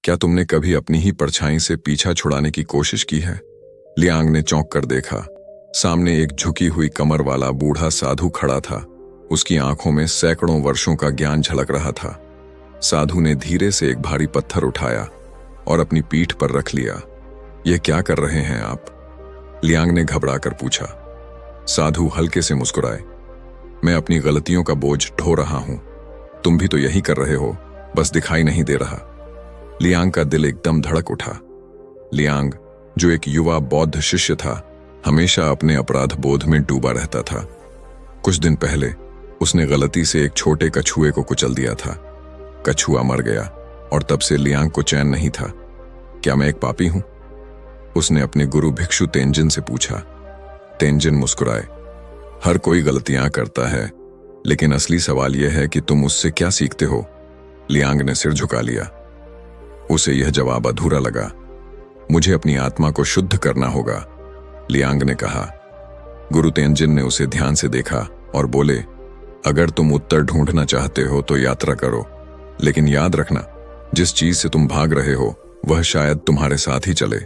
क्या तुमने कभी अपनी ही परछाई से पीछा छुड़ाने की कोशिश की है? लियांग ने चौंक कर देखा। सामने एक झुकी हुई कमर वाला बूढ़ा साधु खड़ा था। उसकी आंखों में सैकड़ों वर्षों का ज्ञान झलक रहा था। साधु ने धीरे से एक भारी पत्थर उठाया और अपनी पीठ पर रख लिया। ये क्या कर रहे हैं आप? लियांग ने घबरा कर पूछा। साधु हल्के से मुस्कुराए। मैं अपनी गलतियों का बोझ ढो रहा हूं। तुम भी तो यही कर रहे हो, बस दिखाई नहीं दे रहा। लियांग का दिल एकदम धड़क उठा। लियांग, जो एक युवा बौद्ध शिष्य था, हमेशा अपने अपराध बोध में डूबा रहता था। कुछ दिन पहले उसने गलती से एक छोटे कछुए को कुचल दिया था। कछुआ मर गया और तब से लियांग को चैन नहीं था। क्या मैं एक पापी हूं? उसने अपने गुरु भिक्षु तेंजिन से पूछा। तेंजिन मुस्कुराए। हर कोई गलतियां करता है, लेकिन असली सवाल यह है कि तुम उससे क्या सीखते हो? लियांग ने सिर झुका लिया। उसे यह जवाब अधूरा लगा। मुझे अपनी आत्मा को शुद्ध करना होगा, लियांग ने कहा। गुरु तेंजिन ने उसे ध्यान से देखा और बोले, अगर तुम उत्तर ढूंढना चाहते हो तो यात्रा करो, लेकिन याद रखना, जिस चीज से तुम भाग रहे हो वह शायद तुम्हारे साथ ही चले।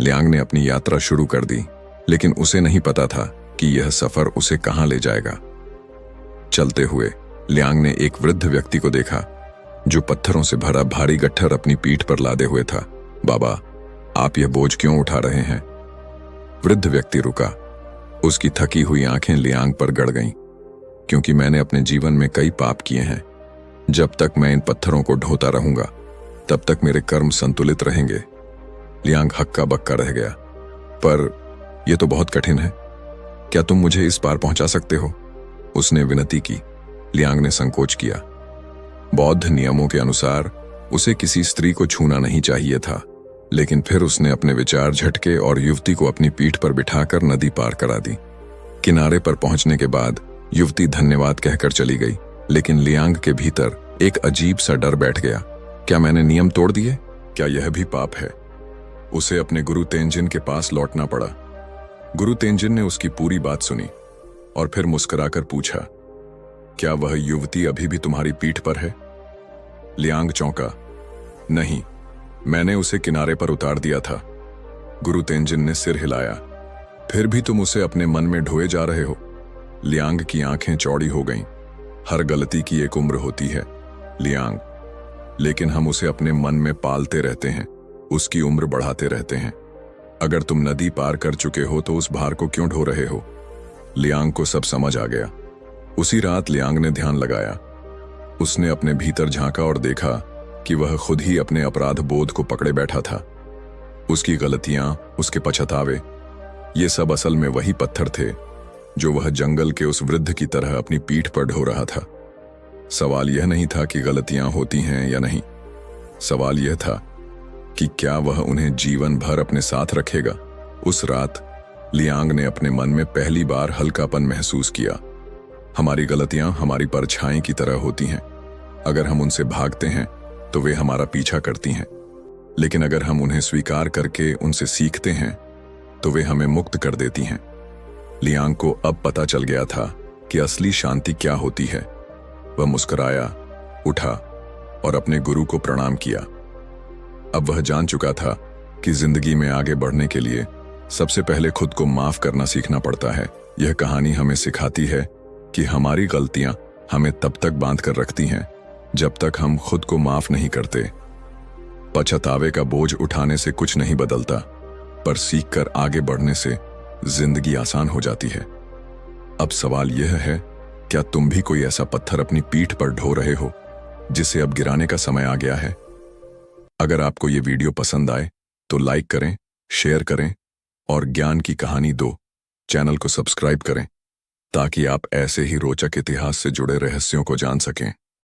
लियांग ने अपनी यात्रा शुरू कर दी, लेकिन उसे नहीं पता था कि यह सफर उसे कहां ले जाएगा। चलते हुए लियांग ने एक वृद्ध व्यक्ति को देखा जो पत्थरों से भरा भारी गट्ठर अपनी पीठ पर लादे हुए था। बाबा, आप यह बोझ क्यों उठा रहे हैं? वृद्ध व्यक्ति रुका। उसकी थकी हुई आंखें लियांग पर गड़ गईं। क्योंकि मैंने अपने जीवन में कई पाप किए हैं। जब तक मैं इन पत्थरों को ढोता रहूंगा तब तक मेरे कर्म संतुलित रहेंगे। लियांग हक्का बक्का रह गया। पर यह तो बहुत कठिन है। क्या तुम मुझे इस पार पहुंचा सकते हो? उसने विनती की। लियांग ने संकोच किया। बौद्ध नियमों के अनुसार उसे किसी स्त्री को छूना नहीं चाहिए था, लेकिन फिर उसने अपने विचार झटके और युवती को अपनी पीठ पर बिठाकर नदी पार करा दी। किनारे पर पहुंचने के बाद युवती धन्यवाद कहकर चली गई, लेकिन लियांग के भीतर एक अजीब सा डर बैठ गया। क्या मैंने नियम तोड़ दिए? क्या यह भी पाप है? उसे अपने गुरु तेंजिन के पास लौटना पड़ा। गुरु तेंजिन ने उसकी पूरी बात सुनी और फिर मुस्कुराकर पूछा, क्या वह युवती अभी भी तुम्हारी पीठ पर है? लियांग चौंका। नहीं, मैंने उसे किनारे पर उतार दिया था। गुरु तेंजिन ने सिर हिलाया। फिर भी तुम उसे अपने मन में ढोए जा रहे हो। लियांग की आंखें चौड़ी हो गईं। हर गलती की एक उम्र होती है, लियांग, लेकिन हम उसे अपने मन में पालते रहते हैं, उसकी उम्र बढ़ाते रहते हैं। अगर तुम नदी पार कर चुके हो तो उस भार को क्यों ढो रहे हो? लियांग को सब समझ आ गया। उसी रात लियांग ने ध्यान लगाया। उसने अपने भीतर झांका और देखा कि वह खुद ही अपने अपराध बोध को पकड़े बैठा था। उसकी गलतियां, उसके पछतावे, ये सब असल में वही पत्थर थे जो वह जंगल के उस वृद्ध की तरह अपनी पीठ पर ढो रहा था। सवाल यह नहीं था कि गलतियां होती हैं या नहीं। सवाल यह था कि क्या वह उन्हें जीवन भर अपने साथ रखेगा। उस रात लियांग ने अपने मन में पहली बार हल्कापन महसूस किया। हमारी गलतियां हमारी परछाई की तरह होती हैं। अगर हम उनसे भागते हैं तो वे हमारा पीछा करती हैं, लेकिन अगर हम उन्हें स्वीकार करके उनसे सीखते हैं तो वे हमें मुक्त कर देती हैं। लियांग को अब पता चल गया था कि असली शांति क्या होती है। वह मुस्कुराया, उठा और अपने गुरु को प्रणाम किया। अब वह जान चुका था कि जिंदगी में आगे बढ़ने के लिए सबसे पहले खुद को माफ करना सीखना पड़ता है। यह कहानी हमें सिखाती है कि हमारी गलतियां हमें तब तक बांध कर रखती हैं जब तक हम खुद को माफ नहीं करते। पछतावे का बोझ उठाने से कुछ नहीं बदलता, पर सीखकर आगे बढ़ने से जिंदगी आसान हो जाती है। अब सवाल यह है, क्या तुम भी कोई ऐसा पत्थर अपनी पीठ पर ढो रहे हो जिसे अब गिराने का समय आ गया है? अगर आपको ये वीडियो पसंद आए तो लाइक करें, शेयर करें और ज्ञान की कहानी 2 चैनल को सब्सक्राइब करें ताकि आप ऐसे ही रोचक इतिहास से जुड़े रहस्यों को जान सकें।